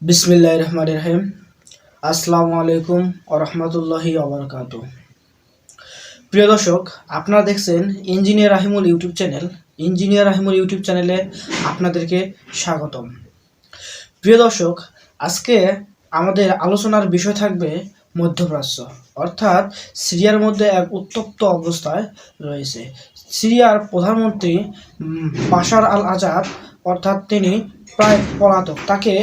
বিসমিল্লাহির রহমানির রহিম। আসসালামু আলাইকুম ওয়া রাহমাতুল্লাহি ওয়া বারাকাতুহু। প্রিয় দর্শক, আপনারা দেখছেন engineer Rahimul YouTube channel. Engineer Rahimul YouTube চ্যানেলে আপনাদেরকে স্বাগতম। প্রিয় দর্শক, আজকে আমাদের আলোচনার বিষয় থাকবে মধ্যপ্রাচ্য, অর্থাৎ সিরিয়ার মধ্যে এক উত্তপ্ত অবস্থায় রয়েছে। সিরিয়ার প্রধানমন্ত্রী বাশার আল আসাদ, অর্থাৎ তিনি প্রায় পলাতক। তাকে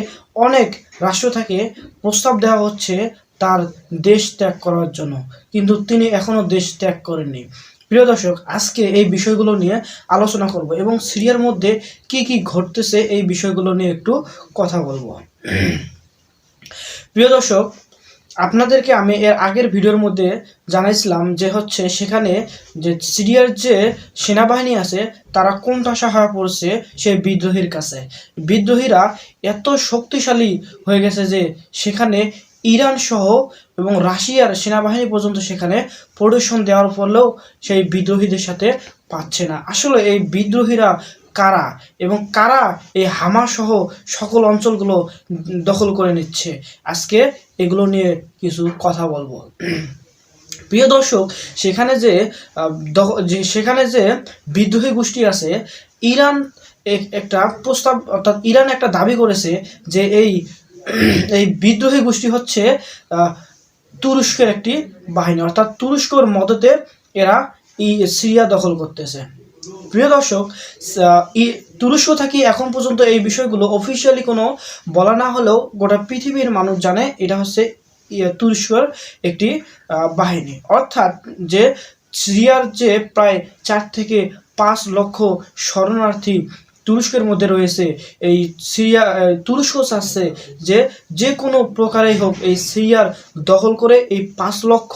অনেক রাষ্ট্র থেকে প্রস্তাব দেওয়া হচ্ছে তার দেশ ত্যাগ করার জন্য, কিন্তু তিনি এখনও দেশ ত্যাগ করেননি। প্রিয় দর্শক, আজকে এই বিষয়গুলো নিয়ে আলোচনা করব এবং সিরিয়ার মধ্যে কি কি ঘটতেছে এই বিষয়গুলো নিয়ে একটু কথা বলবো। প্রিয় দর্শক, আপনাদেরকে আমি এর আগের ভিডিওর মধ্যে জানাইছিলাম যে সেখানে যে সিরিয়ার যে সেনাবাহিনী আছে তারা কোণঠাসা হয়ে পড়ছে সেই বিদ্রোহীর কাছে। বিদ্রোহীরা এত শক্তিশালী হয়ে গেছে যে সেখানে ইরান সহ এবং রাশিয়ার সেনাবাহিনী পর্যন্ত সেখানে প্রোটেকশন দেওয়ার ফলেও সেই বিদ্রোহীদের সাথে পাচ্ছে না। আসলে এই বিদ্রোহীরা কারা এবং কারা এই হামা সহ সকল অঞ্চলগুলো দখল করে নিচ্ছে, আজকে এগুলো নিয়ে কিছু কথা বলবো। প্রিয় দর্শক, সেখানে যে বিদ্রোহী গোষ্ঠী আছে, ইরান একটা প্রস্তাব, অর্থাৎ ইরান একটা দাবি করেছে যে এই বিদ্রোহী গোষ্ঠী হচ্ছে তুরস্কের একটি বাহিনী, অর্থাৎ তুরস্কর মদতে এরা সিরিয়া দখল করতেছে। প্রিয় দর্শক, তুরস্ক থেকে এখন পর্যন্ত এই বিষয়গুলো অফিসিয়ালি কোনো বলা না হলেও গোটা পৃথিবীর মানুষ জানে এটা হচ্ছে তুরস্কর একটি বাহিনী। অর্থাৎ যে সিরিয়ার যে প্রায় 4 থেকে 5 লক্ষ শরণার্থী তুরস্কের মধ্যে রয়েছে, এই তুরস্ক চাচ্ছে যে কোনো প্রকারেই হোক এই সিরিয়ার দখল করে এই 5 লক্ষ,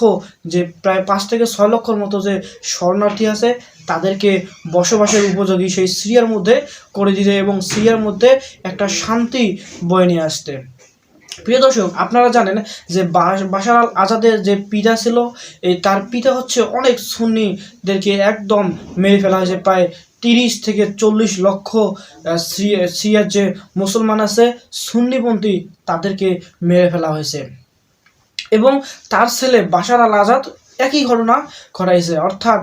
যে প্রায় 5 থেকে 6 লক্ষর মতো যে শরণার্থী আছে তাদেরকে বসবাসের উপযোগী সেই সিরিয়ার মধ্যে করে দিতে এবং সিরিয়ার মধ্যে একটা শান্তি বয়ে নিয়ে আসতে। প্রিয় দর্শক, আপনারা জানেন যে বাশার আল আসাদের যে পিতা ছিল, তার পিতা হচ্ছে অনেক সুন্নিদেরকে একদম মেরে ফেলা হয়েছে। প্রায় 30 থেকে 40 লক্ষ সিরিয়ার যে মুসলমান আছে সুন্নিপন্থী তাদেরকে মেরে ফেলা হয়েছে। এবং তার ছেলে বাশার আল আসাদ একই ঘটনা ঘটাইছে, অর্থাৎ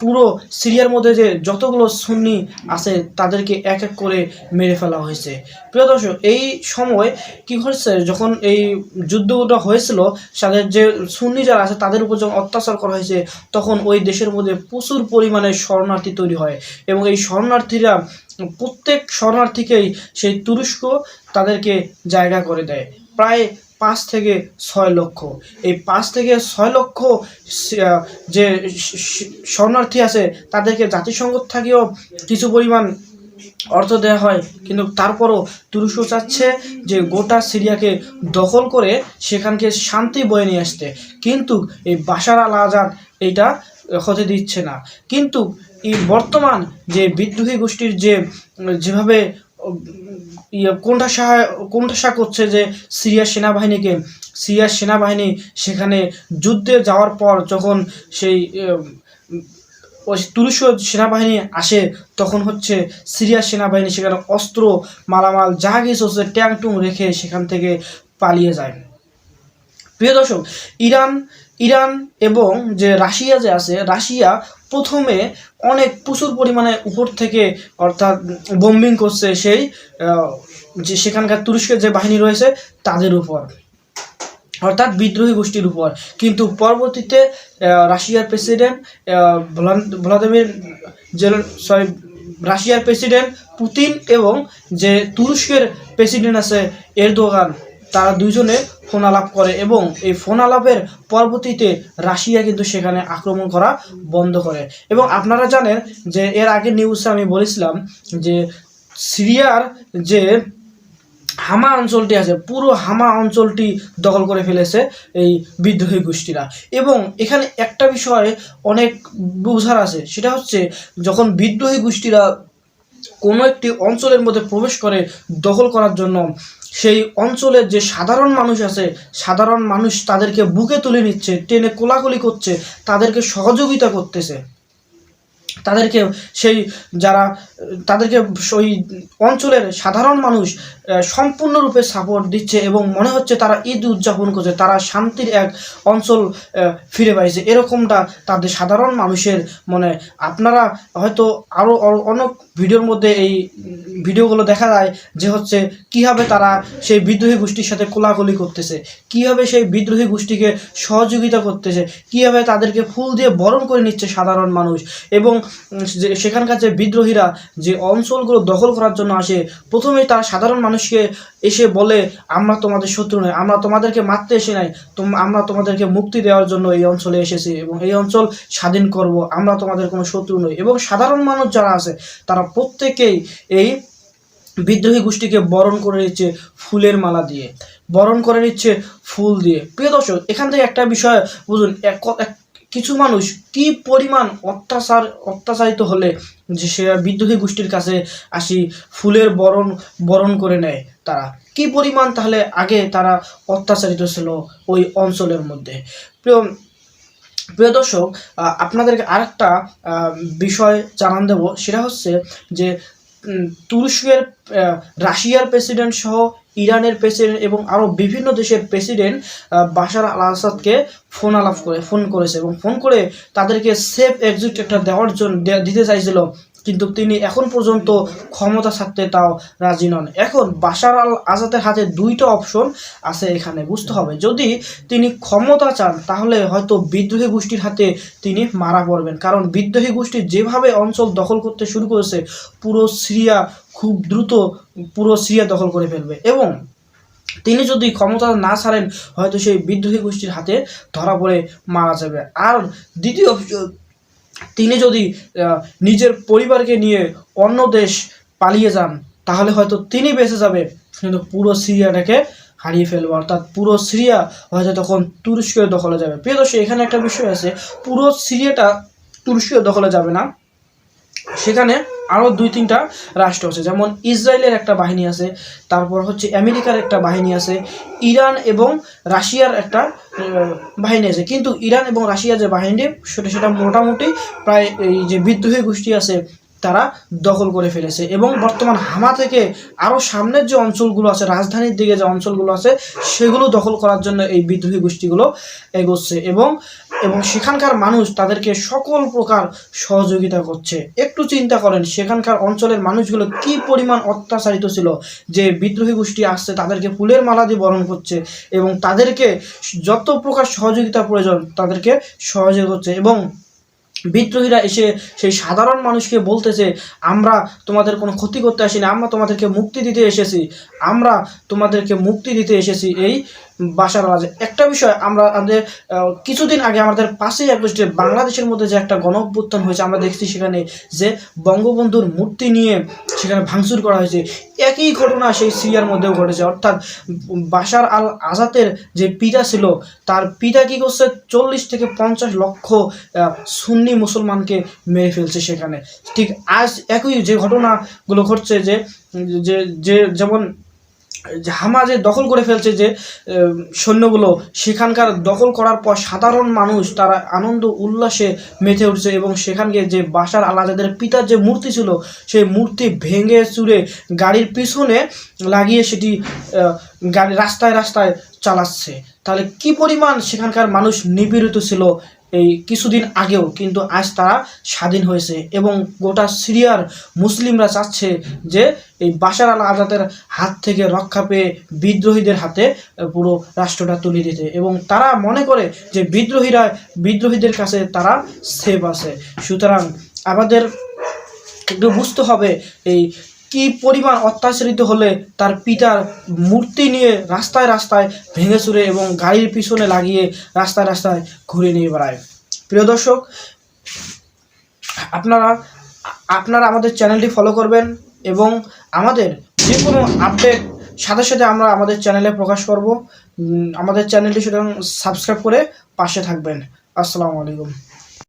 পুরো সিরিয়ার মধ্যে যে যতগুলো সুন্নি আছে তাদেরকে এক এক করে মেরে ফেলা হয়েছে। প্রিয় দর্শক, এই সময় কি হয়েছে, যখন এই যুদ্ধটা হয়েছিল তাদের যে সুন্নি যারা আছে তাদের উপর যখন অত্যাচার করা হয়েছে তখন ওই দেশের মধ্যে প্রচুর পরিমাণে শরণার্থী তৈরি হয় এবং এই শরণার্থীরা প্রত্যেক শরণার্থীকেই সেই তুরস্ক তাদেরকে জায়গা করে দেয়। প্রায় 5 থেকে 6 লক্ষ, এই 5 থেকে 6 লক্ষ যে শরণার্থী আছে তাদেরকে জাতিসংঘ থেকেও কিছু পরিমাণ অর্থ দেওয়া হয়, কিন্তু তারপরও তুরস্ক চাচ্ছে যে গোটা সিরিয়াকে দখল করে সেখানকে শান্তি বয়ে নিয়ে আসতে, কিন্তু এই বাশার আল আসাদ এইটা হতে দিচ্ছে না। কিন্তু এই বর্তমান যে বিদ্রোহী গোষ্ঠীর যেভাবে কোণঠাসা করছে যে সিরিয়ার সেনাবাহিনী সেখানে যুদ্ধে যাওয়ার পর যখন সেই তুরস্ক সেনাবাহিনী আসে তখন সিরিয়ার সেনাবাহিনী সেখানে অস্ত্র মালামাল যা কিছু হচ্ছে ট্যাংটুং রেখে সেখান থেকে পালিয়ে যায়। প্রিয় দর্শক, ইরান এবং যে রাশিয়া যে আছে, রাশিয়া প্রথমে প্রচুর পরিমাণে উপর থেকে অর্থাৎ বোম্বিং করছে যে সেখানকার তুরস্কের যে বাহিনী রয়েছে তাদের উপর, অর্থাৎ বিদ্রোহী গোষ্ঠীর উপর। কিন্তু পরবর্তীতে রাশিয়ার প্রেসিডেন্ট পুতিন এবং যে তুরস্কের প্রেসিডেন্ট আছে এরদোগান, তারা দুইজনে ফোন আলাপ করে এবং এই ফোন আলাপের পরবর্তীতে রাশিয়া কিন্তু সেখানে আক্রমণ করা বন্ধ করে। এবং আপনারা জানেন যে এর আগের নিউজে আমি বলেছিলাম যে সিরিয়ার যে হামা অঞ্চলটি আছে পুরো হামা অঞ্চলটি দখল করে ফেলেছে এই বিদ্রোহী গোষ্ঠীরা। এবং এখানে একটা বিষয় অনেক বোঝার আছে, সেটা হচ্ছে যখন বিদ্রোহী গোষ্ঠীরা কোনো একটি অঞ্চলের মধ্যে প্রবেশ করে দখল করার জন্য, সেই অঞ্চলের যে সাধারণ মানুষ আছে সাধারণ মানুষ তাদেরকে বুকে তুলে নিচ্ছে, টেনে কোলাকুলি করছে, তাদেরকে সহযোগিতা করতেছে। তাদেরকে সেই যারা তাদেরকে ওই অঞ্চলের সাধারণ মানুষ সম্পূর্ণরূপে সাপোর্ট দিচ্ছে এবং মনে হচ্ছে তারা ঈদ উদযাপন করছে, তারা শান্তির এক অঞ্চল ফিরে পাইছে, এরকমটা তাদের সাধারণ মানুষের মনে। আপনারা হয়তো আরও অনেক ভিডিওর মধ্যে এই ভিডিওগুলো দেখা যায় যে হচ্ছে কীভাবে তারা সেই বিদ্রোহী গোষ্ঠীর সাথে কোলাকুলি করতেছে, কীভাবে সেই বিদ্রোহী গোষ্ঠীকে সহযোগিতা করতেছে, কীভাবে তাদেরকে ফুল দিয়ে বরণ করে নিচ্ছে সাধারণ মানুষ। এবং সেখানকার যে বিদ্রোহীরা যে অঞ্চলগুলো দখল করার জন্য আসে, প্রথমেই তারা সাধারণ মানুষকে এসে বলে আমরা তোমাদের শত্রু নই, আমরা তোমাদেরকে মারতে এসে নাই, আমরা তোমাদেরকে মুক্তি দেওয়ার জন্য এই অঞ্চলে এসেছি এবং এই অঞ্চল স্বাধীন করব, আমরা তোমাদের কোনো শত্রু নই। এবং সাধারণ মানুষ যারা আছে তারা প্রত্যেকেই এই বিদ্রোহী গোষ্ঠীকে বরণ করে নিচ্ছে ফুলের মালা দিয়ে, বরণ করে নিচ্ছে ফুল দিয়ে। প্রিয় দর্শক, এখান থেকে একটা বিষয় বুঝুন, কিছু মানুষ কি পরিমাণ অত্যাচারিত হলে যে সে বিদ্রোহী গোষ্ঠীর কাছে আসি ফুলের বরণ করে নেয়, তারা কি পরিমাণ তাহলে আগে তারা অত্যাচারিত ছিল ওই অঞ্চলের মধ্যে। প্রিয় দর্শক, আপনাদেরকে আরেকটা বিষয় জানান দেব, সেটা হচ্ছে যে তুরস্কের রাশিয়ার প্রেসিডেন্ট সহ ইরানের প্রেসিডেন্ট এবং আরও বিভিন্ন দেশের প্রেসিডেন্ট বাশার আল আসাদকে ফোন করেছে এবং ফোন করে তাদেরকে সেফ এক্সিট একটা দেওয়ার জন্য দিতে চাইছিল, কিন্তু তিনি এখন পর্যন্ত ক্ষমতা ছাড়তে তাও রাজি নন। এখন বাশার আল আসাদের হাতে দুইটা অপশন আছে, এখানে বুঝতে হবে। যদি তিনি ক্ষমতা চান তাহলে হয়তো বিদ্রোহী গোষ্ঠীর হাতে তিনি মারা পড়বেন, কারণ বিদ্রোহী গোষ্ঠী যেভাবে অঞ্চল দখল করতে শুরু করেছে পুরো সিরিয়া খুব দ্রুত পুরো সিরিয়া দখল করে ফেলবে। এবং তিনি যদি ক্ষমতা না ছাড়েন হয়তো সেই বিদ্রোহী গোষ্ঠীর হাতে ধরা পড়ে মারা যাবে। আর দ্বিতীয়, তিনি যদি নিজের পরিবারকে নিয়ে অন্য দেশ পালিয়ে যান তাহলে হয়তো তিনি বেঁচে যাবে, কিন্তু পুরো সিরিয়াটাকে হারিয়ে ফেলবে, অর্থাৎ পুরো সিরিয়া হয়তো তখন তুরস্কের দখলে যাবে। প্রিয় দর্শক, এখানে একটা বিষয় আছে, পুরো সিরিয়াটা তুরস্কের দখলে যাবে না, সেখানে আরও 2-3টা রাষ্ট্র আছে, যেমন ইসরায়েলের একটা বাহিনী আছে, তারপর হচ্ছে আমেরিকার একটা বাহিনী আছে, ইরান এবং রাশিয়ার একটা বাহিনী আছে। কিন্তু ইরান এবং রাশিয়ার যে বাহিনী সেটা মোটামুটি প্রায় এই যে বিদ্রোহী গোষ্ঠী আছে তারা দখল করে ফেলেছে এবং বর্তমান হামা থেকে আরও সামনের যে অঞ্চলগুলো আছে, রাজধানীর দিকে যে অঞ্চলগুলো আছে সেগুলো দখল করার জন্য এই বিদ্রোহী গোষ্ঠীগুলো এগোচ্ছে এবং সেখানকার মানুষ তাদেরকে সকল প্রকার সহযোগিতা করছে। একটু চিন্তা করেন সেখানকার অঞ্চলের মানুষগুলো কি পরিমাণ অত্যাচারিত ছিল, যে বিদ্রোহী গোষ্ঠী আসছে তাদেরকে ফুলের মালা দিয়ে বরণ করছে এবং তাদেরকে যত প্রকার সহযোগিতা প্রয়োজন তাদেরকে সহযোগিতা করছে। এবং বিদ্রোহীরা এসে সেই সাধারণ মানুষকে বলতেছে আমরা তোমাদের কোনো ক্ষতি করতে আসিনি, আমরা তোমাদেরকে মুক্তি দিতে এসেছি, আমরা তোমাদেরকে মুক্তি দিতে এসেছি এই বাশার আল আসাদ। একটা বিষয়, আমাদের কিছুদিন আগে আমাদের 5ই আগস্টে বাংলাদেশের মধ্যে যে একটা গণ অভ্যুত্থান হয়েছে আমরা দেখছি, সেখানে যে বঙ্গবন্ধুর মূর্তি নিয়ে সেখানে ভাঙচুর করা হয়েছে, একই ঘটনা সেই সিরিয়ার মধ্যেও ঘটেছে। অর্থাৎ বাশার আল আসাদের যে পিতা ছিল তার পিতা কী করছে, 40 থেকে 50 লক্ষ সুন্নি মুসলমানকে মেরে ফেলছে সেখানে। ঠিক আজ একই যে ঘটনাগুলো ঘটছে, যে যেমন হামা যে দখল করে ফেলছে যে সৈন্যগুলো, সেখানকার দখল করার পর সাধারণ মানুষ তারা আনন্দ উল্লাসে মেতে উঠছে এবং সেখানকে যে বাশার আল আসাদের পিতার যে মূর্তি ছিল সেই মূর্তি ভেঙে চুরে গাড়ির পিছনে লাগিয়ে সেটি রাস্তায় রাস্তায় চালাচ্ছে। তাহলে কি পরিমাণ সেখানকার মানুষ নিপীড়িত ছিল এই কিছুদিন আগেও, কিন্তু আজ তারা স্বাধীন হয়েছে এবং গোটা সিরিয়ার মুসলিমরা চাচ্ছে যে এই বাশার আল আসাদের হাত থেকে রক্ষা পেয়ে বিদ্রোহীদের হাতে পুরো রাষ্ট্রটা তুলে দিতে, এবং তারা মনে করে যে বিদ্রোহীদের কাছে তারা সেফ আছে। সুতরাং আমাদের একটু বুঝতে হবে এই কি পরিমাণ অত্যাচারিত হলে তার পিতার মূর্তি নিয়ে রাস্তায় রাস্তায় ভেঙে চুরে এবং গাড়ির পিছনে লাগিয়ে রাস্তায় রাস্তায় ঘুরে নিয়ে বেড়ায়। প্রিয় দর্শক, আপনারা আমাদের চ্যানেলটি ফলো করবেন এবং আমাদের যে কোনো আপডেট সাথে সাথে আমরা আমাদের চ্যানেলে প্রকাশ করব। আমাদের চ্যানেলটি সুতরাং সাবস্ক্রাইব করে পাশে থাকবেন। আসসালামু আলাইকুম।